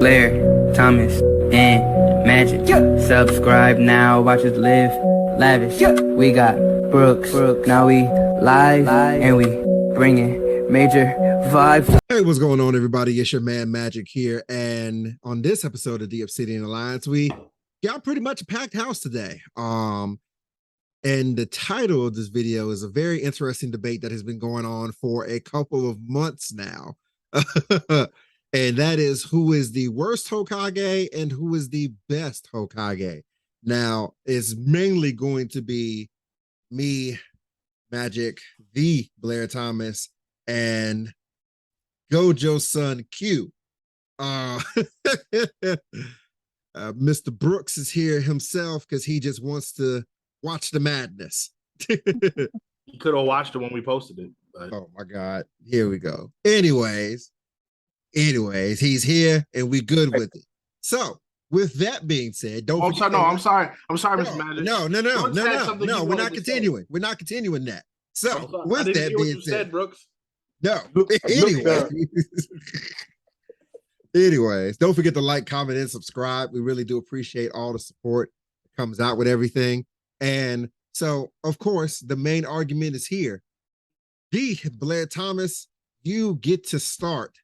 Blair, Thomas, and Magic. Subscribe now, watch us live lavish. We got Brooks, now we live, and we bringing major vibes. Hey, what's going on, everybody? It's your man Magic here, and on this episode of the Obsidian Alliance, we got pretty much a packed house today. And the title of this video is a very interesting debate that has been going on for a couple of months now. And that is, who is the worst Hokage and who is the best Hokage? Now, it's mainly going to be me, Magic, the Blair Thomas, and Gojo's son Q. Mr. Brooks is here himself because he just wants to watch the madness. You could have watched it when we posted it. But... Oh my God. Here we go. Anyways, he's here and we good with it. So with that being said, don't forget. I'm sorry, Mr. Magic. No, we're not continuing. We're not continuing that. So with that being said, Brooks. No. Anyways, don't forget to like, comment, and subscribe. We really do appreciate all the support that comes out with everything. And so, of course, the main argument is here. Blair Thomas, you get to start.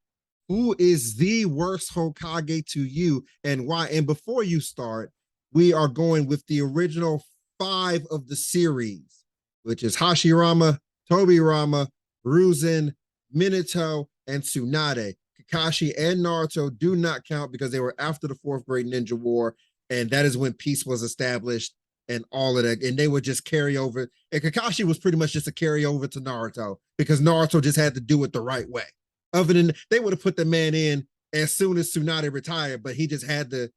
Who is the worst Hokage to you and why? And before you start, we are going with the original 5 of the series, which is Hashirama, Tobirama, Ruzen, Minato, and Tsunade. Kakashi and Naruto do not count because they were after the 4th Great Ninja War, and that is when peace was established and all of that, and they would just carry over. And Kakashi was pretty much just a carryover to Naruto because Naruto just had to do it the right way. Other than they would have put the man in as soon as Tsunade retired, but he just had to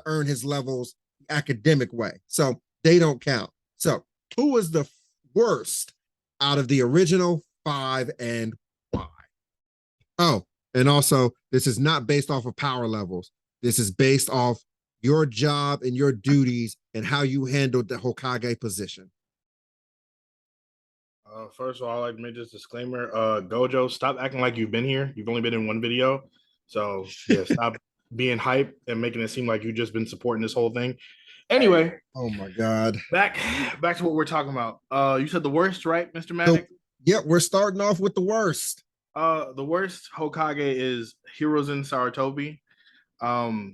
earn his levels the academic way. So they don't count. So who is the worst out of the original 5 and why? Oh, and also this is not based off of power levels. This is based off your job and your duties and how you handled the Hokage position. First of all, I'd like to make this disclaimer. Gojo, stop acting like you've been here. You've only been in one video. So yeah, stop being hype and making it seem like you've just been supporting this whole thing. Anyway. Oh my God. Back to what we're talking about. You said the worst, right, Mr. Magic? So, yep, we're starting off with the worst. The worst Hokage is Hiruzen Sarutobi.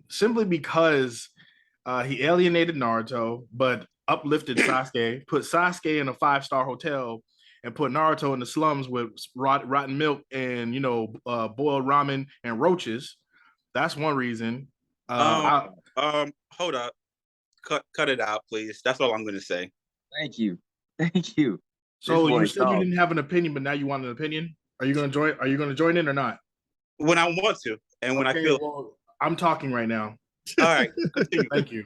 Simply because he alienated Naruto, but uplifted Sasuke, put Sasuke in a 5-star hotel, and put Naruto in the slums with rotten milk and boiled ramen and roaches. That's one reason. Hold up, cut it out, please. That's all I'm going to say. Thank you. So you said you didn't have an opinion, but now you want an opinion. Are you going to join? Are you going to join in or not? When I want to, and when I feel. Well, I'm talking right now. All right, continue. Thank you.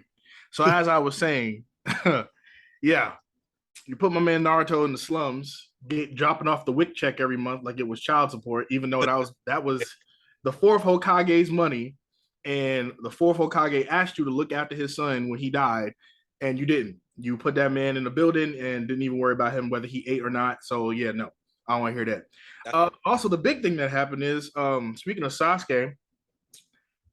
So as I was saying, yeah, you put my man Naruto in the slums, dropping off the WIC check every month like it was child support, even though that was the 4th Hokage's money, and the 4th Hokage asked you to look after his son when he died, and you didn't. You put that man in the building and didn't even worry about him whether he ate or not. So yeah, no, I don't want to hear that. Also, the big thing that happened is, speaking of Sasuke,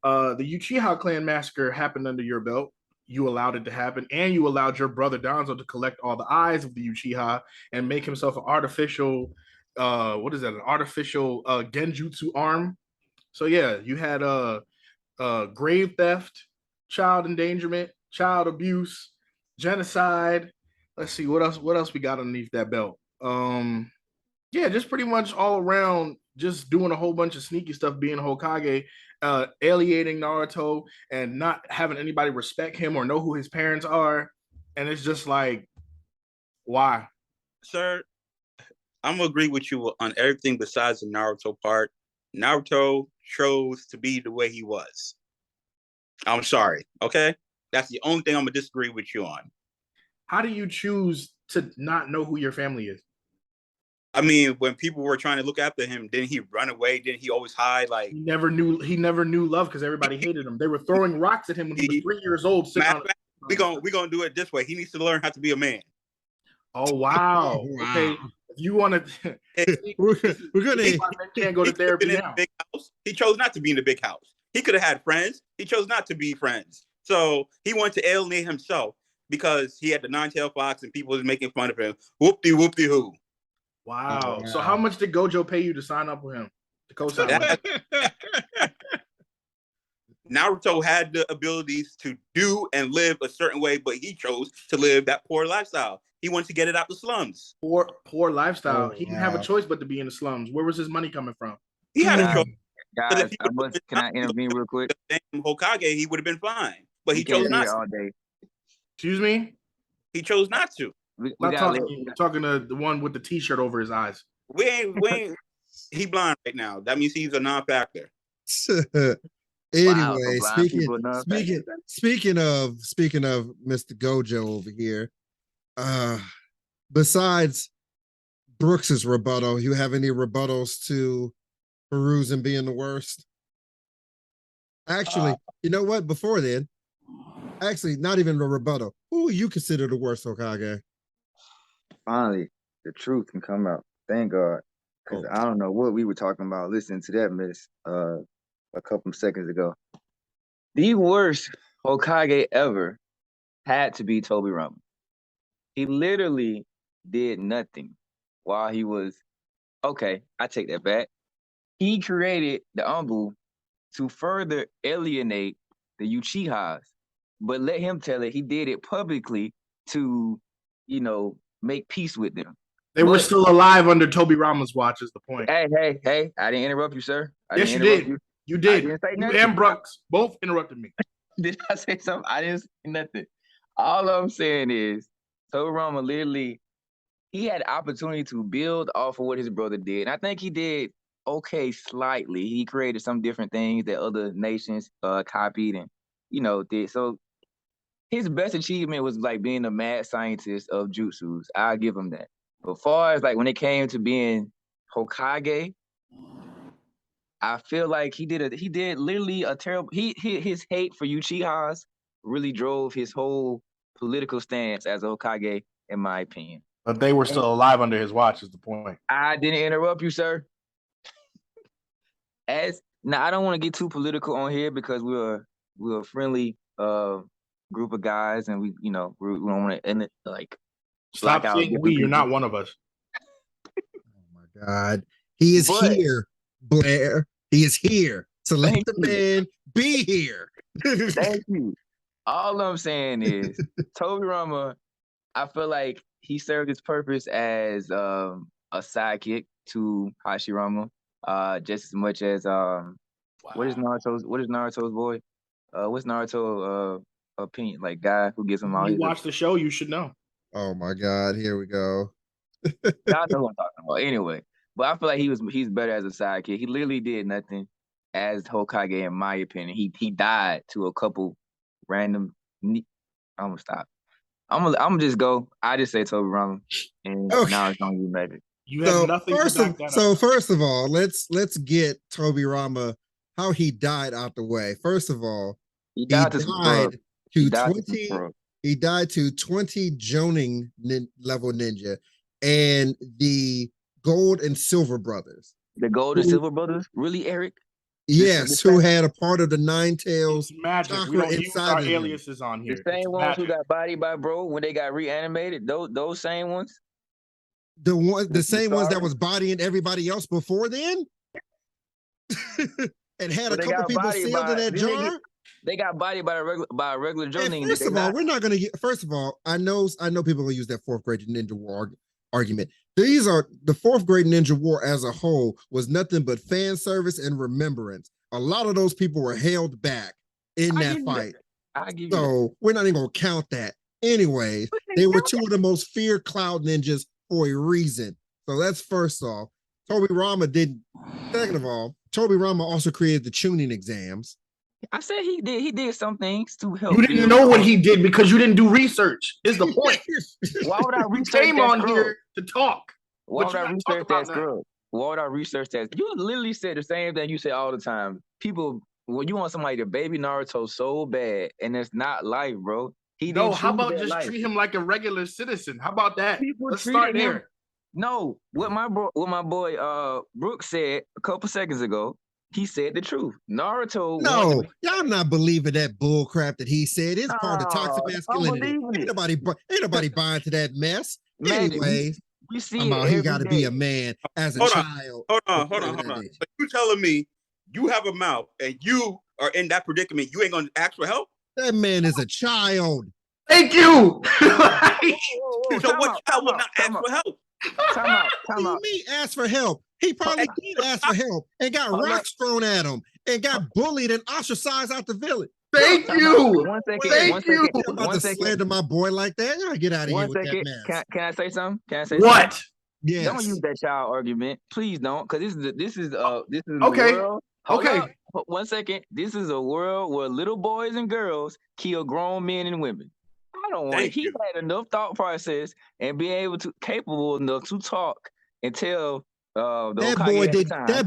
the Uchiha clan massacre happened under your belt. You allowed it to happen, and you allowed your brother Danzo to collect all the eyes of the Uchiha and make himself an artificial, an artificial genjutsu arm. So yeah, you had grave theft, child endangerment, child abuse, genocide. Let's see what else we got underneath that belt. Yeah, just pretty much all around, just doing a whole bunch of sneaky stuff, being a Hokage, alienating Naruto and not having anybody respect him or know who his parents are. And it's just like, why? Sir, I'm going to agree with you on everything besides the Naruto part. Naruto chose to be the way he was. I'm sorry, okay? That's the only thing I'm going to disagree with you on. How do you choose to not know who your family is? I mean, when people were trying to look after him, didn't he run away? Didn't he always hide? Like he never knew love because everybody hated him. They were throwing rocks at him when he was 3 years old. We're gonna do it this way. He needs to learn how to be a man. Oh wow. Okay. If you want to, we're gonna can't go to therapy now. Big house. He chose not to be in the big house. He could have had friends. He chose not to be friends. So he wanted to alienate himself because he had the nine-tailed fox and people was making fun of him. Whoop-de-whoop-de-hoo. Wow. Oh, So wow. how much did Gojo pay you to sign up with him? To co-sign with him? Naruto had the abilities to do and live a certain way, but he chose to live that poor lifestyle. He wanted to get it out the slums. Poor lifestyle. Oh, He didn't have a wow. choice but to be in the slums. Where was his money coming from? He had a Hmm. choice. But if Guys, he I must. Can I intervene real quick? damn Hokage, he would have been fine. But he We can't chose be not here to. all day. Excuse me? He chose not to. We Not gotta talking let. to you. I'm talking to the one with the t-shirt over his eyes. We ain't he blind right now. That means he's a non-factor. Wow, so Anyway, blind people are non-factors. speaking of Mr. Gojo over here, besides Brooks's rebuttal, you have any rebuttals to Peruzan being the worst? Actually, you know what? Before then, actually, not even a rebuttal. Who you consider the worst Hokage? Finally, the truth can come out. Thank God. Because I don't know what we were talking about listening to that mess a couple seconds ago. The worst Hokage ever had to be Tobirama. He literally did nothing while he was okay. I take that back. He created the Anbu to further alienate the Uchihas, but let him tell it. He did it publicly to, make peace with them. They were still alive under Tobirama's watch is the point. Hey! I didn't interrupt you, sir. Yes, you did. You did. didn't say You nothing. and Brooks both interrupted me. Did I say something? I didn't say nothing. All I'm saying is, Tobirama literally, he had the opportunity to build off of what his brother did. And I think he did okay slightly. He created some different things that other nations copied and, did. So his best achievement was like being a mad scientist of jutsus. I'll give him that. But far as like when it came to being Hokage, I feel like he did literally a terrible. His hate for Uchihas really drove his whole political stance as a Hokage, in my opinion. But they were still alive under his watch is the point. I didn't interrupt you, sir. Now I don't want to get too political on here because we're a friendly group of guys, and we don't want to end it like. Stop saying we. You're not one of us. Oh my God, he is here, Blair. He is here. So let the man be here. Thank you. All I'm saying is Tobirama, I feel like he served his purpose as a sidekick to Hashirama, just as much as what is Naruto's boy? What's Naruto opinion? Like guy who gives him all you watch the show, you should know. Oh my God, here we go. Y'all know what I'm talking about. Anyway, but I feel like he's better as a sidekick. He literally did nothing as Hokage, in my opinion. He died to a couple random. I'm gonna stop. I'm gonna just go. I just say Tobirama, and now it's on you, maybe. You have nothing to back that up. First of all, let's get Tobirama how he died out the way. First of all, he died to 20 Jonin level ninja and the Gold and Silver brothers. The Gold and Silver brothers? Really, Eric? Yes, who had a part of the Nine Tails magic. We don't use our aliases on here. The same ones who got bodied by Bro when they got reanimated. Those same ones. The same ones that was bodying everybody else before then, and had a couple people sealed in that jar. They got bodied by a regular Jonin. First of all, we're not going to get. First of all, I know people will use that fourth grade ninja war argument. These are the fourth grade ninja war as a whole was nothing but fan service and remembrance. A lot of those people were held back in that fight. So we're not even going to count that. Anyway, they were two of the most feared cloud ninjas for a reason. So that's first off. Tobirama didn't. Second of all, Tobirama also created the tuning exams. I said he did some things to help. You didn't know what he did because you didn't do research. Is the point? Why would I research? You came on here to talk. Why would I research that scrub? Why would I research that? You literally said the same thing you say all the time. People, when you want somebody to baby Naruto so bad, and it's not life, bro. How about just treat him like a regular citizen? How about that? Let's start there. No, what my boy Brooks said a couple seconds ago he said the truth. Naruto. No, y'all not believing that bull crap that he said. It's part of toxic masculinity. Ain't nobody buying to that mess. Anyways, we see I'm about he got to be a man as a child. Hold on. So you telling me you have a mouth and you are in that predicament? You ain't gonna ask for help? That man is a child. Thank you. So what child will not ask for help? Time out. What do you mean ask for help? He probably did ask for help and got rocks thrown at him and got bullied and ostracized out the village. Thank you. One second. I'm about to slander my boy like that. Y'all get out of here with that mess. Can I say something? What? Yes. Don't use that child argument, please don't, because this is okay. World. Okay. 1 second. This is a world where little boys and girls kill grown men and women. I don't want. He had enough thought process and being capable enough to talk and tell. That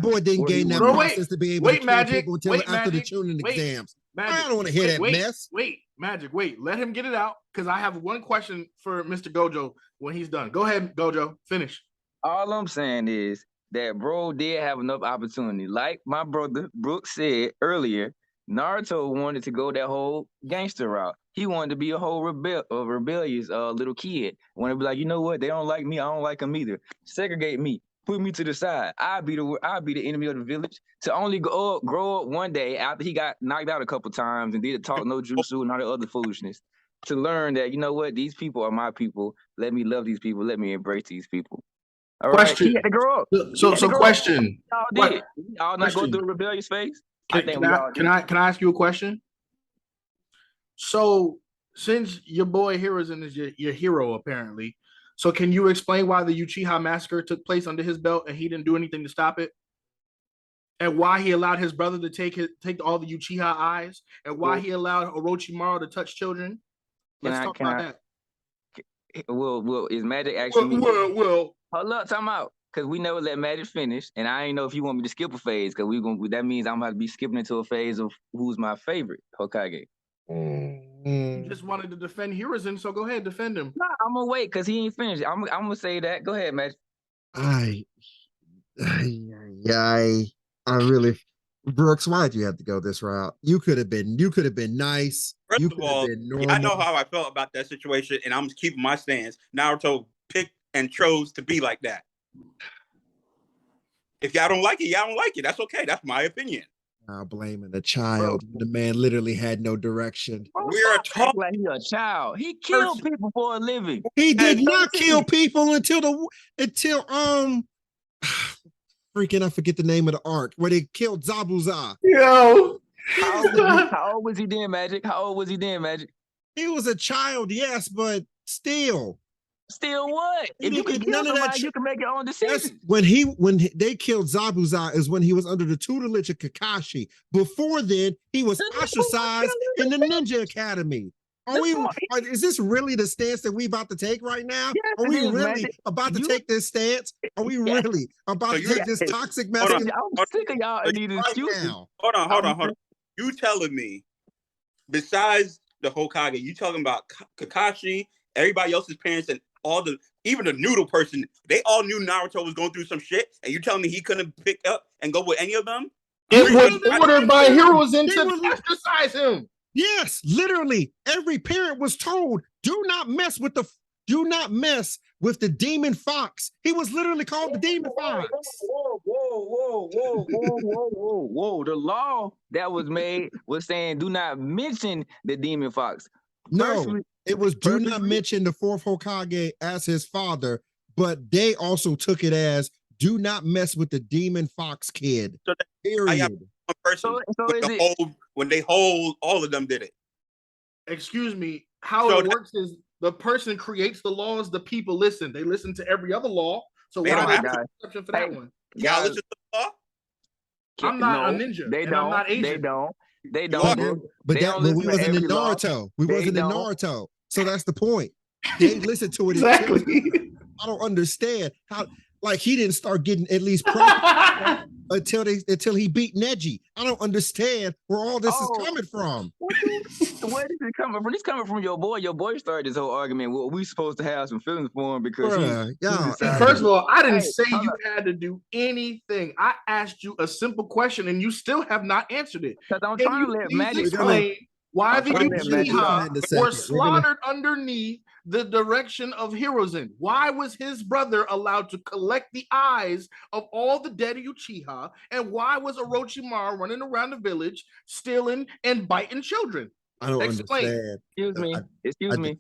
boy didn't gain that process to be able to kill people until after the tuning exams. I don't want to hear that mess. Magic. Let him get it out because I have one question for Mr. Gojo when he's done. Go ahead, Gojo. Finish. All I'm saying is that bro did have enough opportunity. Like my brother Brooks said earlier, Naruto wanted to go that whole gangster route. He wanted to be a whole rebellious little kid. Wanted to be like, you know what? They don't like me. I don't like them either. Segregate me. Put me to the side. I'll be the enemy of the village. To only grow up one day after he got knocked out a couple times and did talk no jutsu and all the other foolishness. To learn that, you know what, these people are my people. Let me love these people. Let me embrace these people. All question. Right? He had to grow up. So question. Y'all did. Y'all not go through a rebellious phase? Can I ask you a question? So since your boy Hiruzen is your hero apparently, so can you explain why the Uchiha massacre took place under his belt and he didn't do anything to stop it? And why he allowed his brother to take all the Uchiha eyes? And why he allowed Orochimaru to touch children? Let's talk about that. Well, is Magic actually? Well. Hold up, time out. Because we never let Magic finish. And I ain't know if you want me to skip a phase. Because that means I'm going to be skipping into a phase of who's my favorite Hokage. You just wanted to defend Hiruzen, so go ahead, defend him. No, I'm gonna wait because he ain't finished. I'm gonna say that. Go ahead, Magic. I really, Brooks, why'd you have to go this route? You could have been nice. First of all, I know how I felt about that situation, and I'm keeping my stance. Naruto picked and chose to be like that. If y'all don't like it, y'all don't like it. That's okay. That's my opinion. Now blaming the child. The man literally had no direction. We're talking like he's a child. He killed people for a living. He did not kill people until freaking I forget the name of the arc where they killed Zabuza. Yo. How old was he then, Magic? He was a child, yes, but still. Still what? If you can kill somebody, you can make your own decision. When they killed Zabuza is when he was under the tutelage of Kakashi. Before then, he was ostracized in the Ninja Academy. Is this really the stance that we about to take right now? Yes, are we really about to take this stance? Are we really about to take this toxic message? I'm sick of y'all and these excuses. Hold on. You telling me, besides the Hokage, you talking about Kakashi, everybody else's parents, and even the noodle person, they all knew Naruto was going through some shit, and you telling me he couldn't pick up and go with any of them? It was ordered by Hiruzen to exercise him. Yes, literally, every parent was told, do not mess with the demon fox. He was literally called the demon fox. Whoa. The law that was made was saying do not mention the demon fox. No, it was do not mention the fourth Hokage as his father, but they also took it as do not mess with the demon fox kid. So period. When they hold, all of them did it. Excuse me. How it works is the person creates the laws, the people listen. They listen to every other law. So why don't have an exception for that one? Y'all listen to the law? I'm not a ninja. I'm not Asian. They don't. But we wasn't in Naruto. We wasn't in Naruto. So that's the point. They listen to it. Exactly. I don't understand how. Like he didn't start getting at least practice until he beat Neji. I don't understand where all this is coming from. Where is it coming from? It's coming from your boy. Your boy started this whole argument. Well, we supposed to have some feelings for him because First of all, I didn't say you had to do anything. I asked you a simple question and you still have not answered it. Because I'm trying to let Magic explain why the Uchiha were slaughtered gonna... underneath the direction of Hiruzen. Why was his brother allowed to collect the eyes of all the dead Uchiha? And why was Orochimaru running around the village stealing and biting children? I don't understand. Excuse me.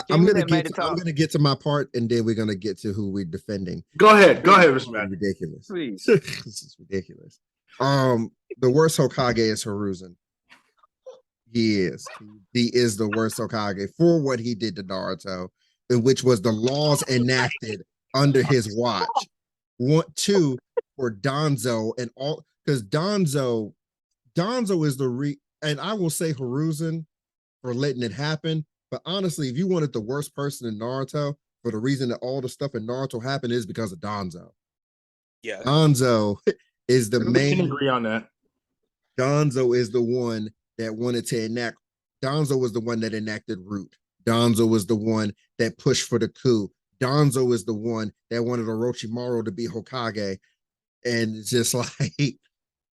I'm gonna get to my part, and then we're gonna get to who we're defending. Go ahead, Mr. Matt. Ridiculous. Please. This is ridiculous. The worst Hokage is Hiruzen. He is the worst Hokage for what he did to Naruto, which was the laws enacted under his watch. 2 for Danzo and all, because Danzo is and I will say Hiruzen for letting it happen. But honestly, if you wanted the worst person in Naruto, for the reason that all the stuff in Naruto happened is because of Danzo. Yeah. Danzo is the main. We can agree on that. Danzo is the one that wanted to enact. Danzo was the one that enacted Root. Danzo was the one that pushed for the coup. Danzo is the one that wanted Orochimaru to be Hokage. And it's just like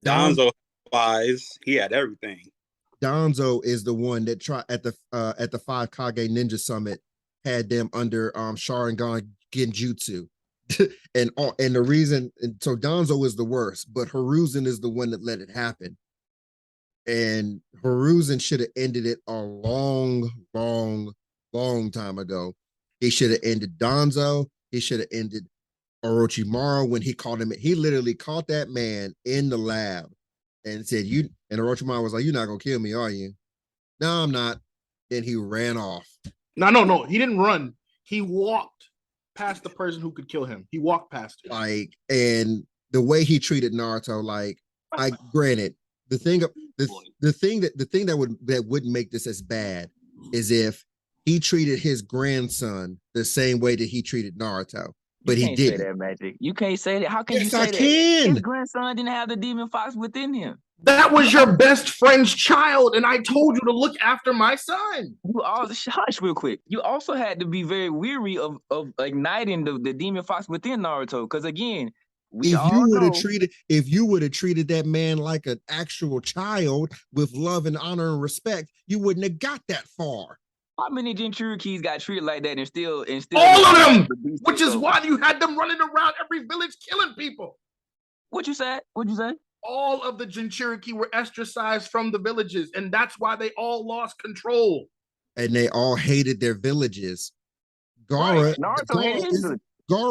Danzo wise, he had everything. Danzo is the one that tried at the 5 Kage Ninja Summit, had them under Sharingan Genjutsu. and the reason, so Danzo is the worst, but Hiruzen is the one that let it happen. And Hiruzen should have ended it a long time ago. He should have ended Danzo. He should have ended Orochimaru when he caught him. He literally caught that man in the lab and said, and Orochimaru was like, "You're not gonna kill me, are you?" "No, I'm not." Then he ran off. No. He didn't run. He walked past the person who could kill him. He walked past it. Like, and the way he treated Naruto, like, granted, the thing that wouldn't make this as bad is if he treated his grandson the same way that he treated Naruto, but he didn't. Say that, Magic. You can't say that. How can you say I that? can. His grandson didn't have the demon fox within him. That was your best friend's child, and I told you to look after my son. You also hush real quick. You also had to be very weary of igniting the demon fox within Naruto, because again, if you would have treated that man like an actual child with love and honor and respect, you wouldn't have got that far. How many Jinchurikis got treated like that and still all of them, which is why you had them running around every village killing people. What you said? All of the Jinchuriki were ostracized from the villages, and that's why they all lost control. And they all hated their villages. Gara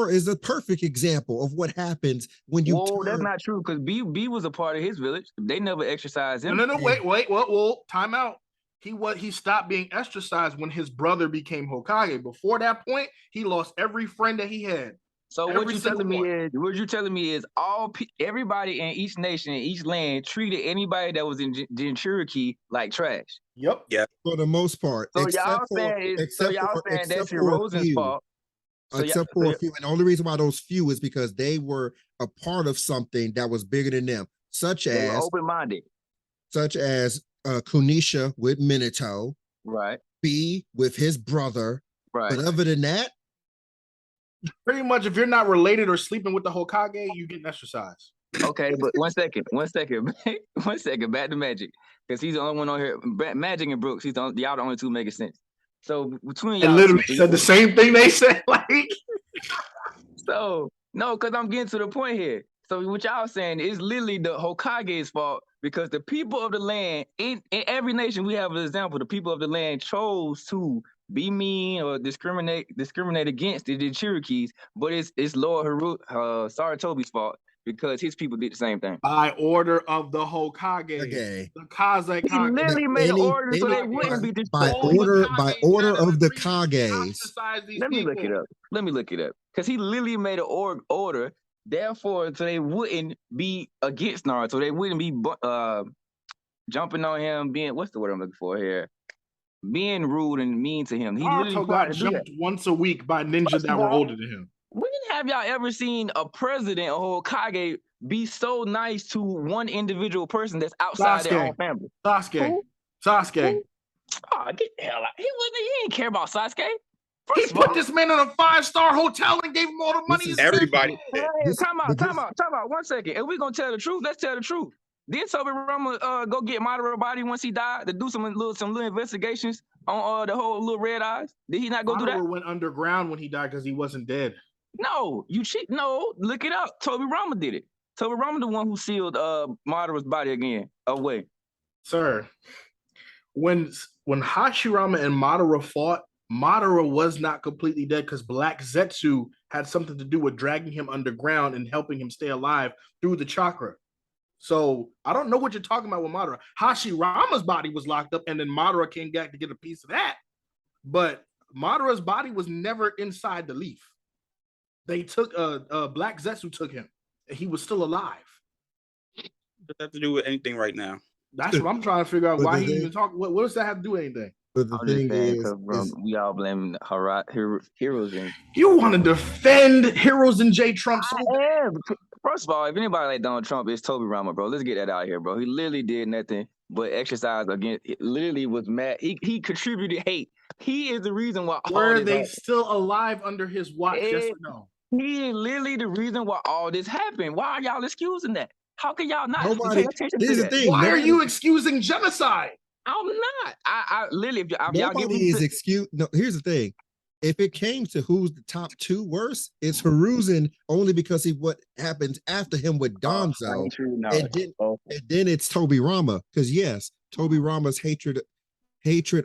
is a perfect example of what happens when you. Whoa, that's not true, because B was a part of his village. They never exercised him. No, wait, whoa, time out. He stopped being ostracized when his brother became Hokage. Before that point, he lost every friend that he had. So what you're telling me is everybody in each nation, in each land, treated anybody that was in Jinchuriki like trash. Yep. Yeah. For the most part. So y'all saying that's Hiruzen's fault. Except for a few. And the only reason why those few is because they were a part of something that was bigger than them, such as open-minded. Such as Kunisha with Minato. Right. B with his brother. Right. But other than that, pretty much, if you're not related or sleeping with the Hokage, you get exercise. Okay, but one second, back to Magic, because he's the only one on here. Magic and Brooks, y'all the only two making sense. So between y'all, I literally said the same thing they said. Like, so no, because I'm getting to the point here. So what y'all saying is literally the Hokage's fault, because the people of the land in every nation, we have an example. The people of the land chose to be mean or discriminate against the Jinchurikis, but it's Lord Saratobi's fault, because his people did the same thing. By order of the Hokage. Okay. The Kazekage. He literally made an order so they wouldn't be by order of the Kages. Let me look it up. Because he literally made an order, therefore, so they wouldn't be against Naruto. They wouldn't be jumping on him, being, what's the word I'm looking for here? Being rude and mean to him. He Naruto got jumped once a week by ninjas that were older than him. When have y'all ever seen a president or Hokage be so nice to one individual person that's outside their own family? Sasuke. Who? Oh, get the hell out. He didn't care about Sasuke. He put this man in a 5-star hotel and gave him all the money. Everybody. Time out. 1 second. If we're gonna tell the truth, let's tell the truth. Did Tobirama go get Madara body once he died to do some little investigations on the whole little red eyes? Did he not go do that? Madara went underground when he died because he wasn't dead. No, you cheat. No, look it up. Tobirama did it. Tobirama the one who sealed Madara's body again away. Sir, when Hashirama and Madara fought, Madara was not completely dead because Black Zetsu had something to do with dragging him underground and helping him stay alive through the chakra. So I don't know what you're talking about with Madara. Hashirama's body was locked up, and then Madara came back to get a piece of that. But Madara's body was never inside the leaf. They took Black Zetsu took him, and he was still alive. Does that have to do with anything right now? That's what I'm trying to figure out. Why he even talk? What does that have to do with anything? But the thing is, we all blame heroes and you want to defend heroes and J Trump. First of all, if anybody like Donald Trump, it's Tobirama, bro. Let's get that out here, bro. He literally did nothing but exercise against. It literally was mad. He contributed hate. He is the reason why. Were they still alive under his watch? Yes or no? He is literally the reason why all this happened. Why are y'all excusing that? How can y'all not pay attention to that? Why are you excusing genocide? I'm not. I literally, if y'all nobody is excuse. No, here's the thing. If it came to who's the top two worst, it's Hiruzen only because what happens after him with Danzo, and then it's Tobirama. Because yes, Tobirama's hatred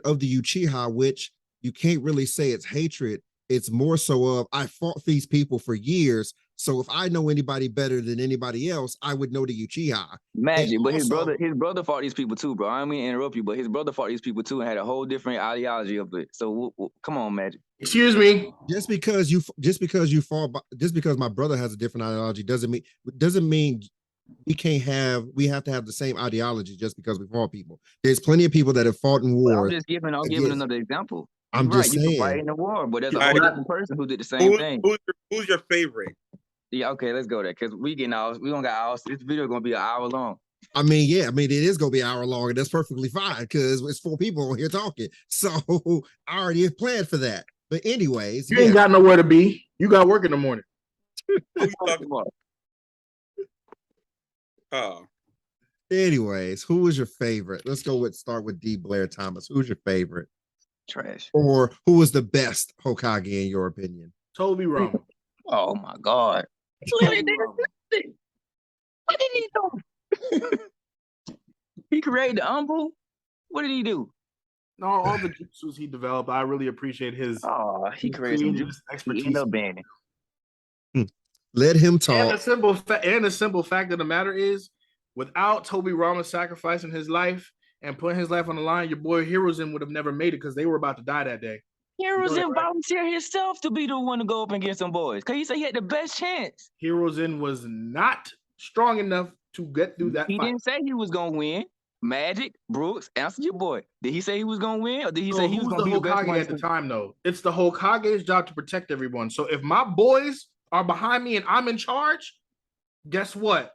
of the Uchiha, which you can't really say it's hatred. It's more so of I fought these people for years. So if I know anybody better than anybody else, I would know the Uchiha. Magic, but his brother fought these people too, bro. I don't mean to interrupt you, but his brother fought these people too and had a whole different ideology of it. So come on, Magic. Excuse me. Just because my brother has a different ideology doesn't mean we have to have the same ideology just because we fought people. There's plenty of people that have fought in war. I'm giving another example. I'm just saying. You can fight in the war, but there's a whole different person who did the same thing. Who's your favorite? Yeah, okay, let's go there because we don't got hours. This video gonna be an hour long. I mean, it is gonna be an hour long, and that's perfectly fine because it's 4 people on here talking. So I already have planned for that. But anyways, you ain't got nowhere to be. You got work in the morning. Oh. Anyways, who was your favorite? Let's start with D. Blair Thomas. Who's your favorite? Trash. Or who was the best Hokage in your opinion? Tobirama. Oh my God. What did he do? He created the Umbu? What did he do? No, all the jutsus he developed, I really appreciate his. He created some expertise. Let him talk. And the simple fact of the matter is, without Tobirama sacrificing his life and putting his life on the line, your boy Hiruzen would have never made it because they were about to die that day. Hiruzen volunteered himself to be the one to go up and get some boys because he said he had the best chance. Hiruzen was not strong enough to get through that fight. He didn't say he was going to win. Magic, Brooks, answer your boy. Did he say he was going to win or did he say he was going to be the best one? At the time, though, it's the Hokage's job to protect everyone. So if my boys are behind me and I'm in charge, guess what?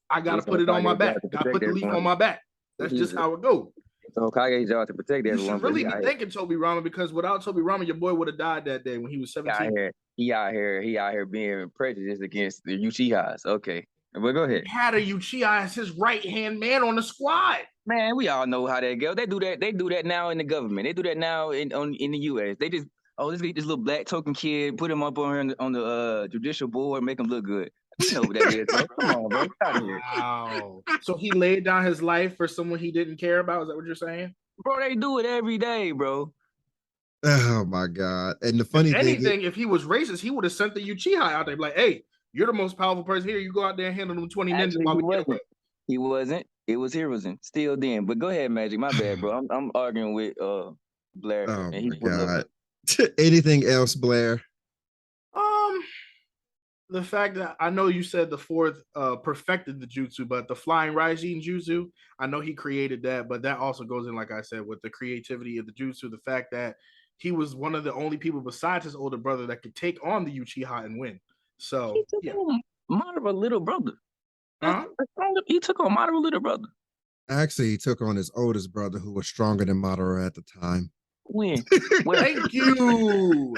I got to put it on my back. Got to put the leaf on my back. That's just how it goes. The Hokage's job to protect everyone. You should really be thanking Tobirama because without Tobirama, your boy would have died that day when he was 17. He out here being prejudiced against the Uchihas. Okay. But go ahead. He had a Uchiha as his right-hand man on the squad. Man, we all know how that goes. They do that now in the government. They do that now in the US. They just, let's get this little black token kid, put him up on the judicial board, make him look good. You know what that is, bro. Come on, bro. Get out of here. Wow. So he laid down his life for someone he didn't care about? Is that what you're saying? Bro, they do it every day, bro. Oh my God. And the funny thing, if he was racist, he would have sent the Uchiha out there like, hey, you're the most powerful person here. You go out there and handle them 20 minutes while we get away. He wasn't. It was Hiruzen. Still then. But go ahead, Magic. My bad, bro. I'm arguing with Blair. Oh my God. Anything else, Blair? The fact that I know you said the fourth perfected the jutsu, but the flying Raijin jutsu, I know he created that, but that also goes in, like I said, with the creativity of the jutsu, the fact that he was one of the only people besides his older brother that could take on the Uchiha and win. So He took on Madara little brother. He took on Madara little brother. Actually, he took on his oldest brother, who was stronger than Madara at the time. When? Thank you.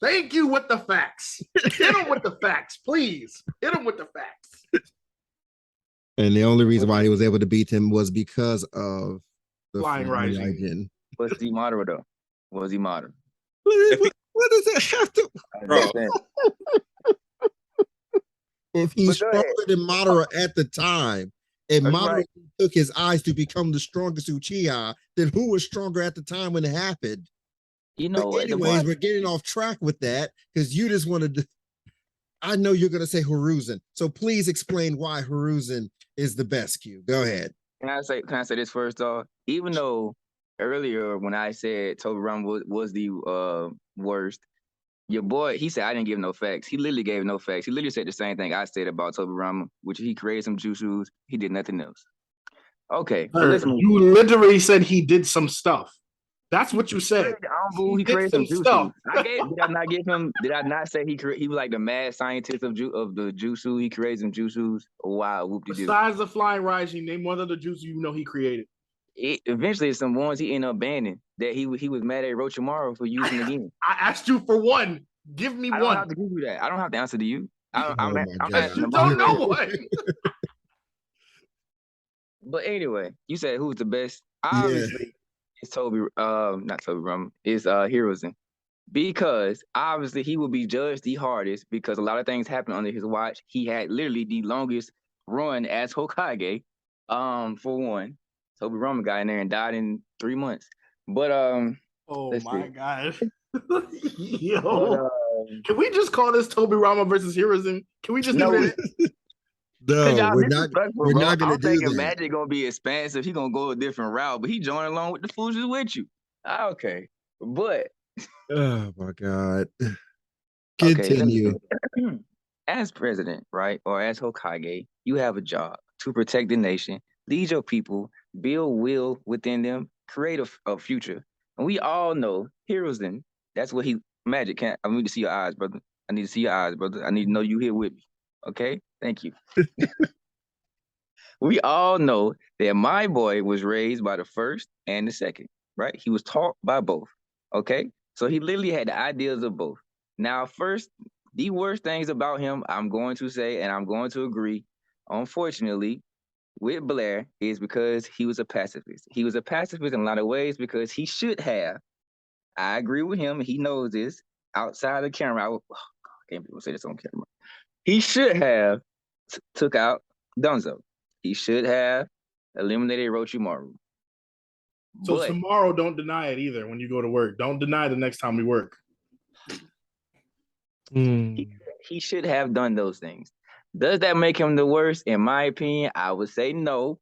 Thank you with the facts. Hit him with the facts, please. Hit him with the facts. And the only reason why he was able to beat him was because of the Flying Rising. Raijin. Was he Madara though? Was he Madara? What does that have to? Bro. If he's stronger than Madara at the time, and That's Madara right. took his eyes to become the strongest Uchiha, then who was stronger at the time when it happened? You know But what? anyways, we're getting off track with that because you just wanted to. I know you're going to say Hiruzen, so please explain why Hiruzen is the best. Q, go ahead. Can I say this first off? Even though earlier when I said Tobirama was the worst, your boy, he said I didn't give no facts. He literally gave no facts. He literally said the same thing I said about Tobirama, which he created some jutsus. He did nothing else. Okay, but let's move. You literally said he did some stuff. That's what you said. He created some stuff. jutsus. Did I not give him? Did I not say he was like the mad scientist of the jutsu? He created some jutsus. Wow, whoop-de-doo. Besides the Flying Rising, name one other jutsu you know he created. Eventually, some ones he ended up banning that he was mad at Orochimaru for using again. I asked you for one. Give me I one. don't have to give you that. I don't have to answer to you. I'm asking You the don't know moderator. one. But anyway, you said who's the best? Obviously, it's not Tobirama. It's Hiruzen. Because obviously he will be judged the hardest because a lot of things happened under his watch. He had literally the longest run as Hokage. For one. Tobirama got in there and died in 3 months. But oh my gosh. Yo. But, can we just call this Tobirama versus Hiruzen? Can we just do that? No, we're not going to do that. Magic gonna be expansive. He gonna go a different route, but he joined along with the foolishness with you. Okay, but oh my god, continue. Okay, as president, right, or as Hokage, you have a job to protect the nation, lead your people, build will within them, create a future. And we all know Hiruzen. That's what he Magic can't. I need to see your eyes, brother. I need to see your eyes, brother. I need to know you here with me. Okay, thank you. We all know that my boy was raised by the first and the second, right? He was taught by both. Okay, so he literally had the ideas of both. Now, first, the worst things about him, I'm going to say, and I'm going to agree, unfortunately, with Blair, is because he was a pacifist. He was a pacifist in a lot of ways because he should have. I agree with him. He knows this. Outside the camera, I can't believe I say this on camera. He should have took out Dunzo. He should have eliminated Orochimaru. So But tomorrow, don't deny it either when you go to work. Don't deny the next time we work. he should have done those things. Does that make him the worst? In my opinion, I would say no.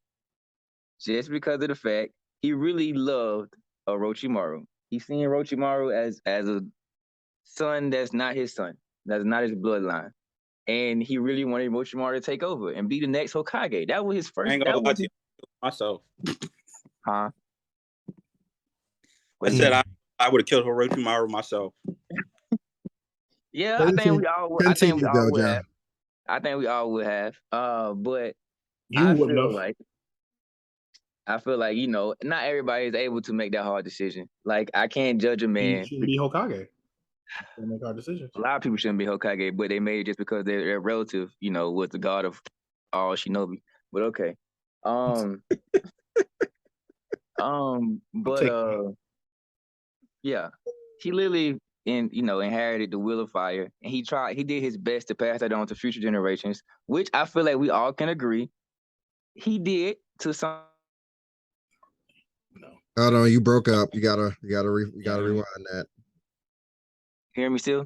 Just because of the fact he really loved Orochimaru. He's seen Orochimaru as a son that's not his son. That's not his bloodline. And he really wanted Orochimaru to take over and be the next Hokage. That was his first. I ain't gonna lie to you myself. Huh? I said I would have killed Orochimaru myself. Yeah, I think we all would. I think we all would have. I think we all would have. But you wouldn't have. I feel like, you know, not everybody is able to make that hard decision. Like, I can't judge a man. You shouldn't be Hokage. They make hard decisions. A lot of people shouldn't be Hokage, but they made it just because their relative, you know, was the god of all shinobi. But okay. Yeah. He literally inherited the will of fire, and he did his best to pass that on to future generations, which I feel like we all can agree he did to some. No. Oh no, you broke up. You gotta rewind that. Hear me still?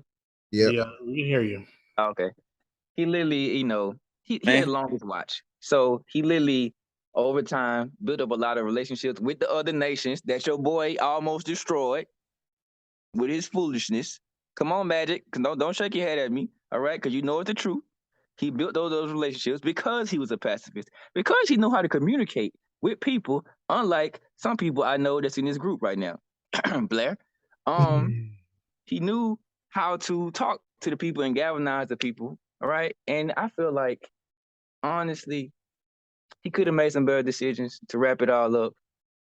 Yep. Yeah, we can hear you. Okay. He literally, he had longest watch. So he literally, over time, built up a lot of relationships with the other nations that your boy almost destroyed with his foolishness. Come on, Magic. Don't shake your head at me, all right? Because you know it's the truth. He built those relationships because he was a pacifist, because he knew how to communicate with people, unlike some people I know that's in this group right now. Blair. He knew how to talk to the people and galvanize the people. All right. And I feel like, honestly, he could have made some better decisions to wrap it all up.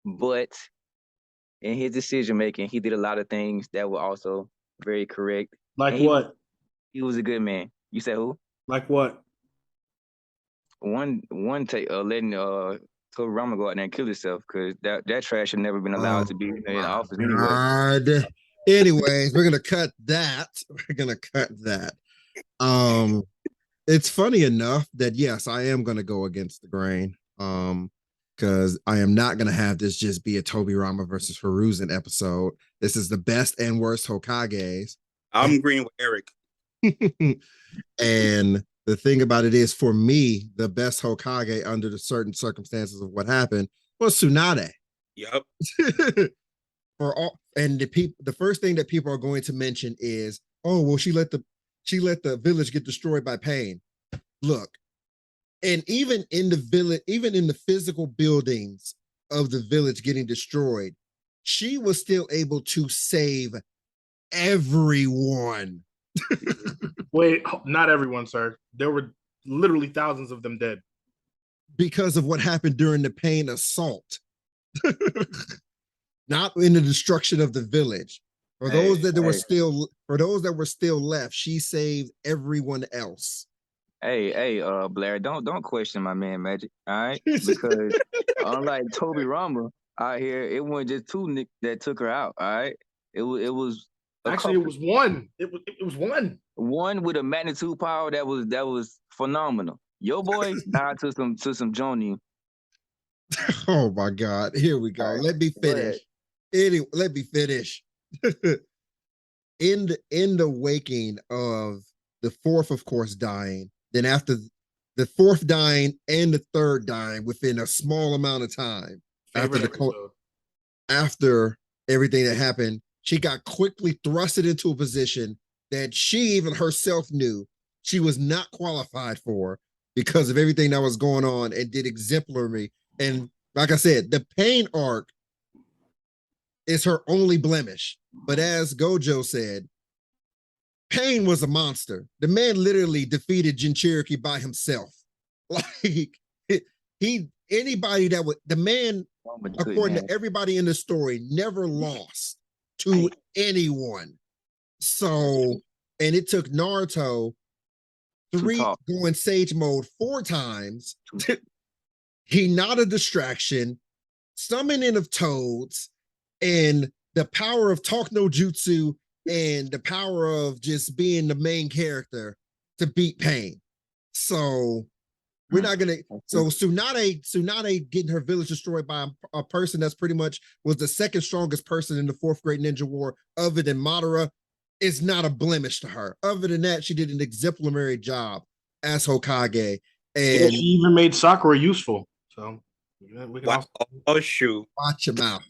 But in his decision making, he did a lot of things that were also very correct. Like And what? He was a good man. You said who? Like what? One take letting Toby Rama go out there and kill himself, because that trash should never been allowed to be in office anyway. God. Anyways, we're gonna cut that. We're gonna cut that. It's funny enough that yes, I am gonna go against the grain. Because I am not gonna have this just be a Toby Rama versus Hiruzen episode. This is the best and worst Hokages. I'm agreeing with Eric. And the thing about it is, for me, the best Hokage under the certain circumstances of what happened was Tsunade. Yep. For all, and the first thing that people are going to mention is, oh, well, she let the village get destroyed by pain. Look, and even in the village, even in the physical buildings of the village getting destroyed, she was still able to save everyone. Wait, not everyone, sir. There were literally thousands of them dead because of what happened during the pain assault. Not in the destruction of the village. For those that were still left, she saved everyone else. Hey, Blair, don't question my man Magic, all right? Because unlike Toby Rama out here, it wasn't just two that took her out, all right? It was actually it was one. It was one. One with a magnitude power that was phenomenal. Your boy died to some Jonin. Oh my God! Here we go. Let me finish. Anyway, let me finish. in the waking of the fourth, of course, dying. Then after the fourth dying and the third dying within a small amount of time after everything that happened, she got quickly thrusted into a position that she even herself knew she was not qualified for because of everything that was going on, and did exemplary. And like I said, the pain arc is her only blemish. But as Gojo said, Pain was a monster. The man literally defeated Jin Cherokee by himself. Like anybody that would, the man, according to everybody in the story, never lost to anyone. So, and it took Naruto going Sage mode 4 times. He not a distraction, summoning of toads, and the power of talk no jutsu, and the power of just being the main character to beat Pain. So we're not gonna. So Tsunade getting her village destroyed by a person that's pretty much was the second strongest person in the 4th Great Ninja War, other than Madara, is not a blemish to her. Other than that, she did an exemplary job as Hokage, and she even made Sakura useful. So we can shoot! Watch your mouth.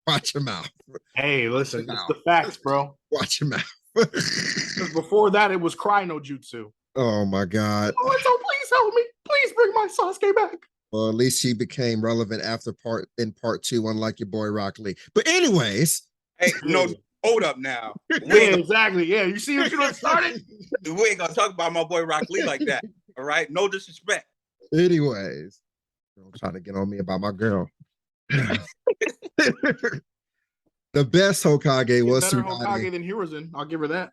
Watch your mouth. Hey, listen, it's the facts, bro. Watch your mouth. Because before that, it was Cry no Jutsu. Oh my God. Oh, so please help me. Please bring my Sasuke back. Well, at least she became relevant after part 2, unlike your boy Rock Lee. But anyways. Hey, no, hold up now. Yeah, exactly. Yeah, you see what you done started? We ain't gonna talk about my boy Rock Lee like that. All right? No disrespect. Anyways. Don't try to get on me about my girl. The best Hokage was better Tsunade. Hokage than Hiruzen. I'll give her that.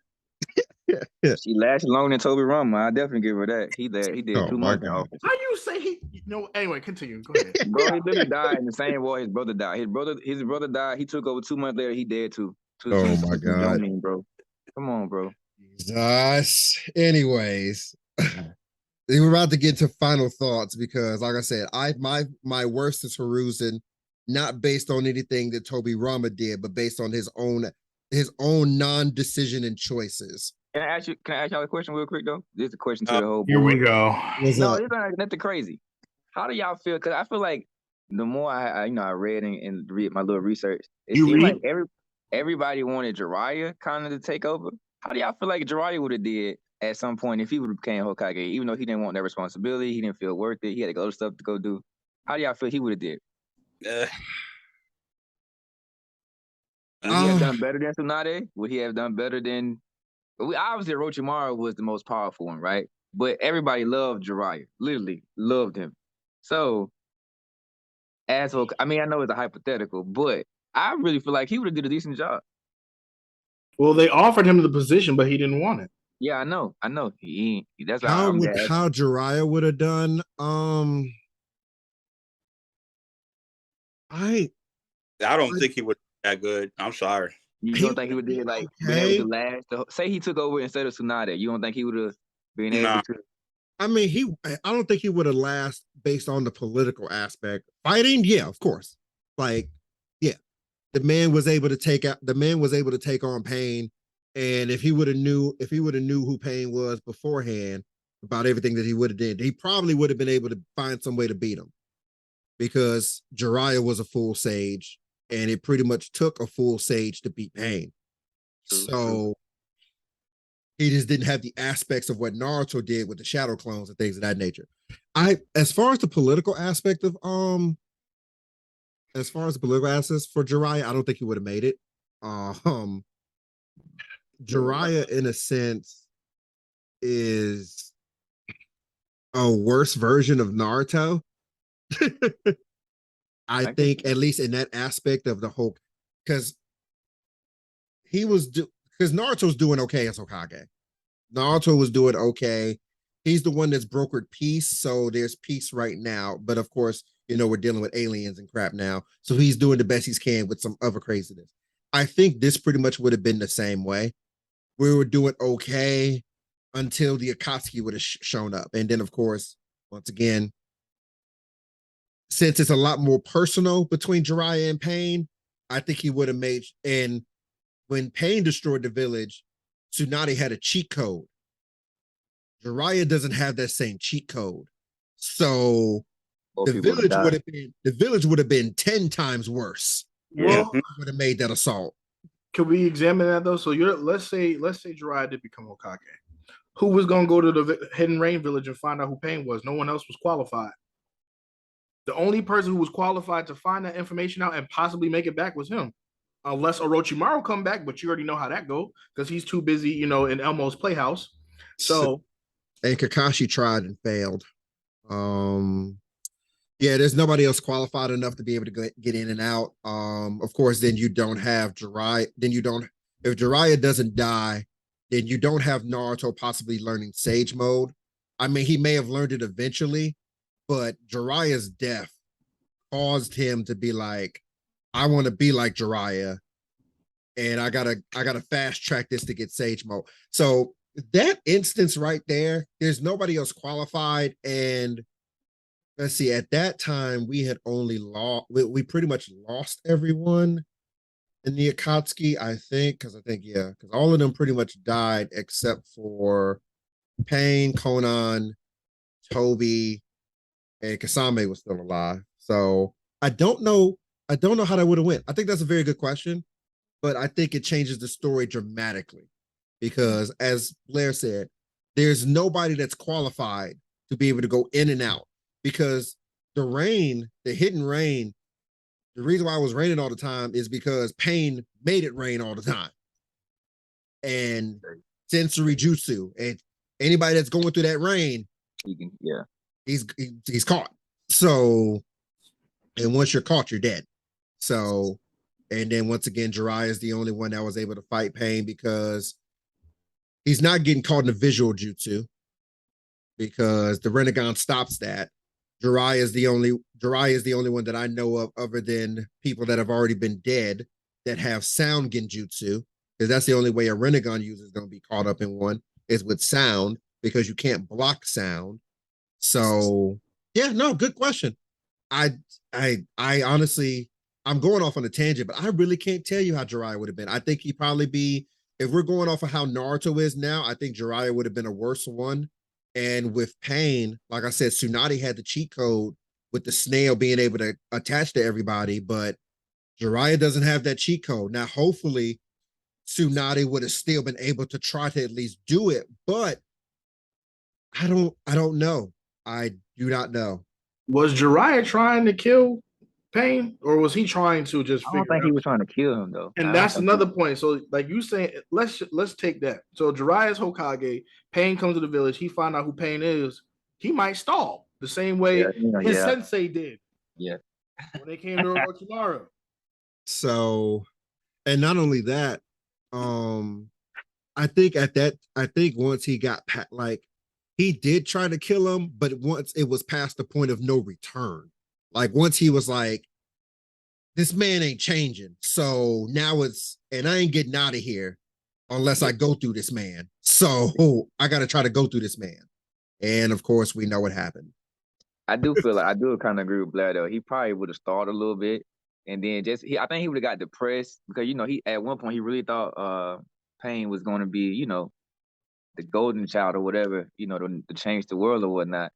Yeah. She lasted longer than Toby Rama. I definitely give her that. He did 2 months in office. How you say he? Anyway, continue. Go ahead. Bro, he literally died in the same way his brother died. His brother died. He took over 2 months later. He dead too. Oh my God, bro! Come on, bro. Jesus. Anyways, we're about to get to final thoughts because, like I said, my worst is Hiruzen, not based on anything that Toby Rama did, but based on his own non-decision and choices. Can I ask y'all a question real quick though? This is a question to the whole board. Here we go. No, it's not nothing crazy. How do y'all feel? Because I feel like the more I read and read my little research, it seemed like everybody wanted Jiraiya kind of to take over. How do y'all feel like Jiraiya would have did at some point if he would have became Hokage, even though he didn't want that responsibility, he didn't feel worth it, he had to go to stuff to go do? How do y'all feel he would have did? Would he have done better than Tsunade? Would he have done better than? Obviously, Orochimaru was the most powerful one, right? But everybody loved Jiraiya. Literally loved him. So, as for, I mean, I know it's a hypothetical, but I really feel like he would have did a decent job. Well, they offered him the position, but he didn't want it. Yeah, I know. That's how Jiraiya would have done. I don't think he would be that good. I'm sorry. You don't think he would have like been able to last? Say he took over instead of Tsunade. You don't think he would have been able to? I mean, I don't think he would have lasted based on the political aspect. Fighting, yeah, of course. Like, yeah, the man was able to take on Pain, and if he would have knew who Pain was beforehand about everything that he would have did, he probably would have been able to find some way to beat him, because Jiraiya was a full sage, and it pretty much took a full sage to beat Pain. So he just didn't have the aspects of what Naruto did with the shadow clones and things of that nature. As far as the political aspect for Jiraiya, I don't think he would have made it. Jiraiya, in a sense, is a worse version of Naruto. I think, at least in that aspect of the whole, because Naruto's doing okay as Hokage. Naruto was doing okay. He's the one that's brokered peace, so there's peace right now. But of course, we're dealing with aliens and crap now, so he's doing the best he can with some other craziness. I think this pretty much would have been the same way. We were doing okay until the Akatsuki would have shown up, and then of course, once again, since it's a lot more personal between Jiraiya and Pain, I think he would have made. And when Pain destroyed the village, Tsunade had a cheat code. Jiraiya doesn't have that same cheat code, so the village would have been 10 times worse. Well, would have made that assault. Can we examine that though? So let's say Jiraiya did become Hokage. Who was gonna go to the Hidden Rain village and find out who Pain was? No one else was qualified. The only person who was qualified to find that information out and possibly make it back was him. Unless Orochimaru come back, but you already know how that go, because he's too busy, in Elmo's playhouse. So and Kakashi tried and failed. Yeah, there's nobody else qualified enough to be able to get in and out. Of course, then you don't have Jiraiya. If Jiraiya doesn't die, then you don't have Naruto possibly learning Sage Mode. I mean, he may have learned it eventually, but Jiraiya's death caused him to be like, I want to be like Jiraiya, and I gotta fast track this to get Sage Mode. So that instance right there, there's nobody else qualified. And let's see, at that time we had only we pretty much lost everyone in the Akatsuki, I think, because all of them pretty much died except for Pain, Conan, Toby, and Kasame was still alive. So I don't know how that would have went. I think that's a very good question, but I think it changes the story dramatically, because as Blair said, there's nobody that's qualified to be able to go in and out, because the Hidden Rain, the reason why it was raining all the time is because Pain made it rain all the time. And sensory jutsu, and anybody that's going through that rain, he's caught. So, and once you're caught, you're dead. So, and then once again, Jiraiya is the only one that was able to fight Pain, because he's not getting caught in the visual jutsu, because the Renegon stops that. Jiraiya is the only one that I know of, other than people that have already been dead, that have sound genjutsu, because that's the only way a Renegon user is going to be caught up in one, is with sound, because you can't block sound. So yeah, no, good question. I honestly, I'm going off on a tangent, but I really can't tell you how Jiraiya would have been. I think he'd probably be, if we're going off of how Naruto is now, I think Jiraiya would have been a worse one. And with Pain, like I said, Tsunade had the cheat code with the snail being able to attach to everybody, but Jiraiya doesn't have that cheat code. Now, hopefully, Tsunade would have still been able to try to at least do it, but I don't know. I do not know. Was Jiraiya trying to kill Pain, or was he trying to just I figure don't think it he out? was trying to kill him though. And that's another point. So, like you saying, let's take that. So Jiraiya is Hokage. Pain comes to the village. He find out who Pain is. He might stall the same way his sensei did. Yeah. When they came to Orochimaru. So, and not only that, I think once he got like he did try to kill him, but once it was past the point of no return. Like once he was like, this man ain't changing. So now and I ain't getting out of here unless I go through this man. So I got to try to go through this man. And of course, we know what happened. I do kind of agree with Blair though. He probably would have stalled a little bit, and then I think he would have got depressed because he at one point he really thought Pain was going to be the golden child or whatever to change the world or whatnot.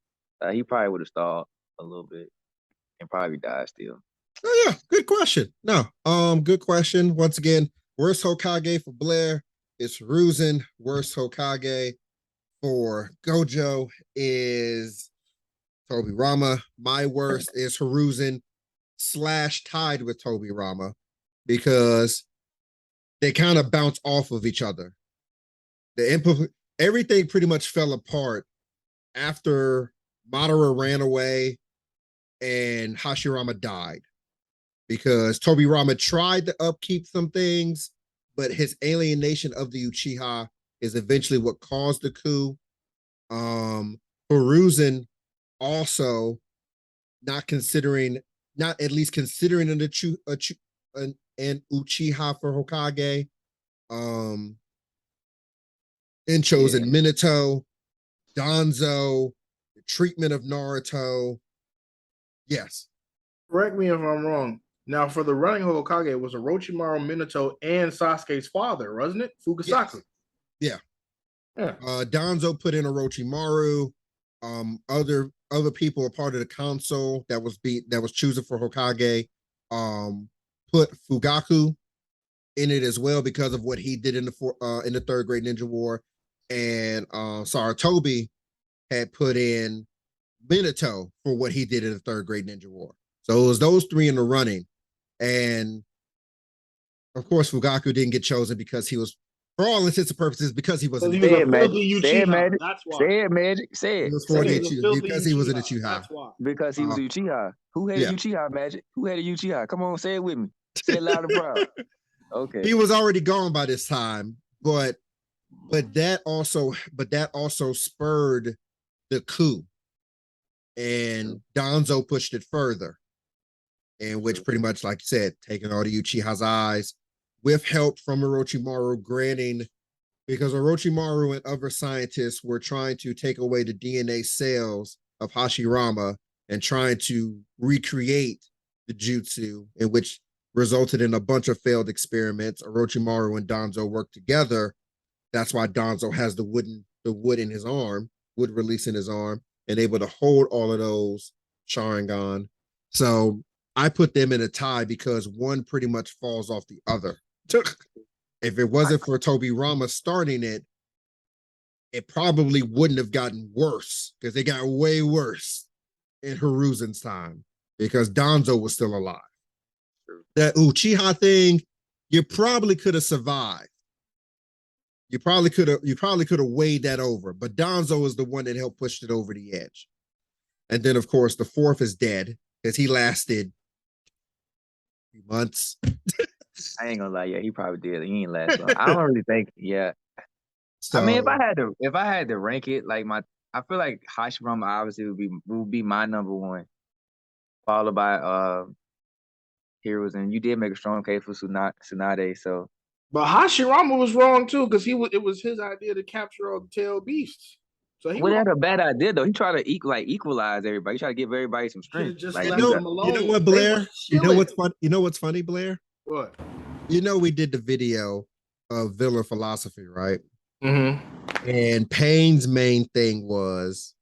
He probably would have stalled a little bit and probably died still. Oh yeah, good question. No, good question. Once again, worst Hokage for Blair is Hiruzen. Worst Hokage for Gojo is Tobirama. My worst is Hiruzen / tied with Tobirama because they kind of bounce off of each other. Everything pretty much fell apart after Madara ran away and Hashirama died because Tobirama tried to upkeep some things, but his alienation of the Uchiha is eventually what caused the coup. Hiruzen also not at least considering an Uchiha for Hokage, and chosen Minato, Danzo, the treatment of Naruto. Yes. Correct me if I'm wrong. Now, for the running Hokage, it was Orochimaru, Minato, and Sasuke's father, wasn't it? Fukasaku. Yes. Yeah. Danzo put in Orochimaru. Other people a part of the council that was chosen for Hokage put Fugaku in it as well because of what he did in the Third Great Ninja War, and Sarutobi had put in Minato for what he did in the Third Great Ninja War. So it was those three in the running, and of course Fugaku didn't get chosen because he was, for all intents and purposes, because he was a Magic. Say it, Magic. That's why. Say it, Magic. Say it. Because he was an Uchiha. That's why. Because he was a Uchiha. Who had a Uchiha, Magic? Who had a Uchiha? Come on, say it with me. Say it loud and proud. Okay. He was already gone by this time, but that also spurred the coup, and Danzo pushed it further, and which pretty much, like you said, taking all the Uchiha's eyes with help from Orochimaru because Orochimaru and other scientists were trying to take away the DNA cells of Hashirama and trying to recreate the jutsu, in which resulted in a bunch of failed experiments. Orochimaru and Danzo worked together. That's why Danzo has the wood in his arm, wood release in his arm, and able to hold all of those Sharingan. So I put them in a tie because one pretty much falls off the other. If it wasn't for Tobirama starting it, it probably wouldn't have gotten worse because they got way worse in Hiruzen's time because Danzo was still alive. That Uchiha thing, you probably could have survived. You probably could have weighed that over, but Danzo is the one that helped push it over the edge. And then, of course, the fourth is dead because he lasted months. I ain't gonna lie, yeah, he probably did. He ain't last long. I don't really think, yeah. So, I mean, if I had to rank it, I feel like Hashirama obviously would be my number one, followed by Heroes, and you did make a strong case for Tsunade, so. But Hashirama was wrong too because it was his idea to capture all the tail beasts. So he had a bad idea though. He tried to equalize everybody. He tried to give everybody some strength. Just you know what, Blair? You know what's fun? You know what's funny, Blair? What? We did the video of Villain Philosophy, right? Mm-hmm. And Pain's main thing was,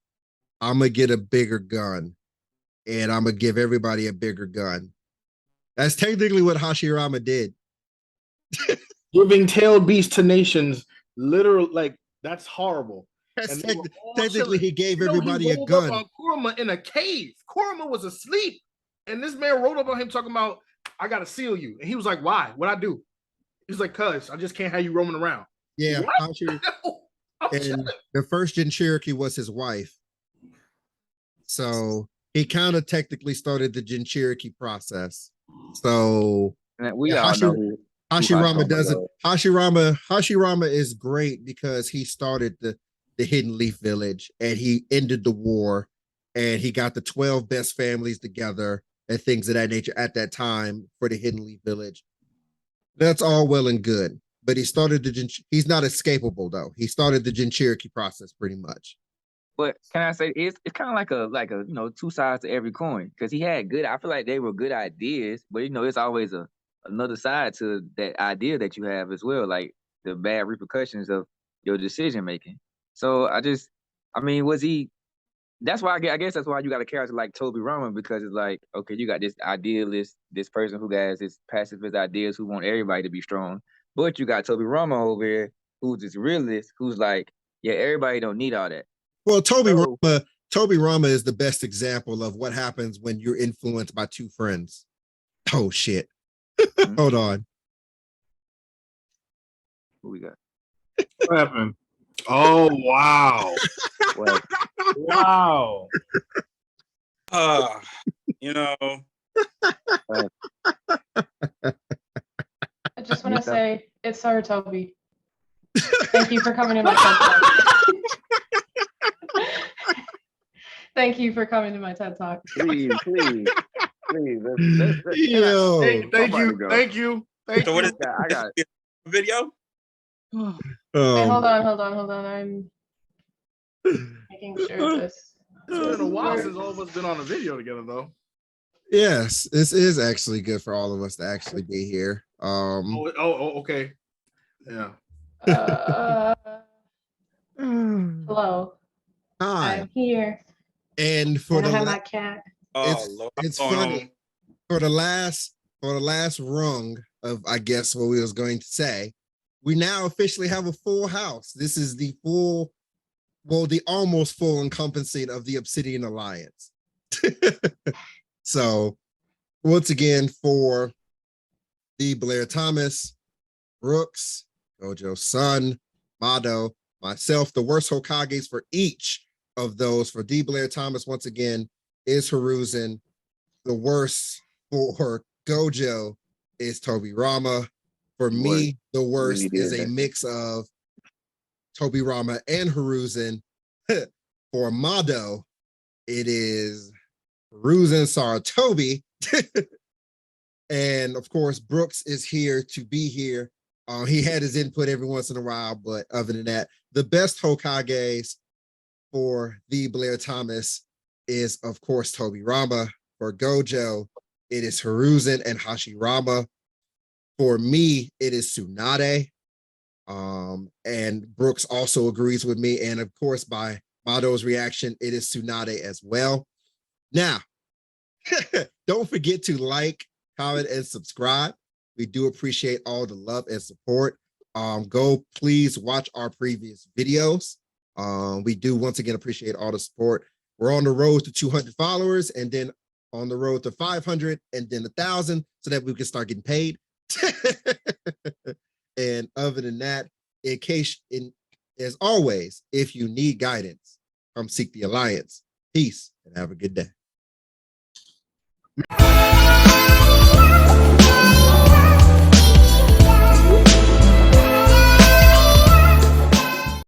I'm gonna get a bigger gun, and I'm gonna give everybody a bigger gun. That's technically what Hashirama did. Giving tail beast to nations, literally, that's horrible. Technically, he gave everybody a gun. On Kurama in a cave. Kurama was asleep. And this man wrote up on him talking about, I gotta seal you. And he was like, why? What'd I do? He was like, cuz I just can't have you roaming around. Yeah. What? And the first Gen Cherokee was his wife. So he kind of technically started the Gen Cherokee process. So We all know who Hashirama doesn't. Hashirama is great because he started the Hidden Leaf Village and he ended the war and he got the 12 best families together and things of that nature at that time for the Hidden Leaf Village. That's all well and good, but he started he's not escapable though. He started the Gen Cherokee process pretty much. But can I say it's kind of like a two sides to every coin, because he had good. I feel like they were good ideas, but it's always another side to that idea that you have as well, like the bad repercussions of your decision making. So was he? That's why I guess that's why you got a character like Toby Rama, because it's like, okay, you got this idealist, this person who has this pacifist ideas, who want everybody to be strong, but you got Toby Rama over here who's this realist, who's like, yeah, everybody don't need all that. Well, Toby Rama is the best example of what happens when you're influenced by two friends. Oh shit. Hold on. Who we got? What happened? Oh wow. What? Wow. You know. I just want to say it's Toby. Thank you for coming to my TED Talk. Thank you for coming to my TED Talk. Please. Yo. Thank you. So what is I got it? Video? Wait, hold on. I'm making sure this. It's been a while since all of us been on a video together, though. Yes, this is actually good for all of us to actually be here. Okay. Yeah. Hello. Hi. I'm here. And for I have my cat. It's funny. For the last rung of, I guess, what we was going to say, we now officially have a full house. This is the almost full encompassing of the Obsidian Alliance. So once again, for the Blair Thomas, Brooks, Gojo's son, Mado, myself, the worst Hokages for each of those. For D. Blair Thomas, once again, is Hiruzen. The worst for Gojo is Toby Rama. For me, the worst is a mix of Toby Rama and Hiruzen. For Mado, it is Hiruzen Saratobi. And of course, Brooks is here to be here. He had his input every once in a while, but other than that, the best Hokages for the Blair Thomas is, of course, Toby Rama. For Gojo, it is Hiruzen and Hashirama. For me, it is Tsunade. And Brooks also agrees with me. And of course, by Mado's reaction, it is Tsunade as well. Now, don't forget to like, comment, and subscribe. We do appreciate all the love and support. Go please watch our previous videos. We do once again appreciate all the support. We're on the road to 200 followers, and then on the road to 500, and then 1,000, so that we can start getting paid. And other than that, as always, if you need guidance, come seek the Alliance. Peace and have a good day.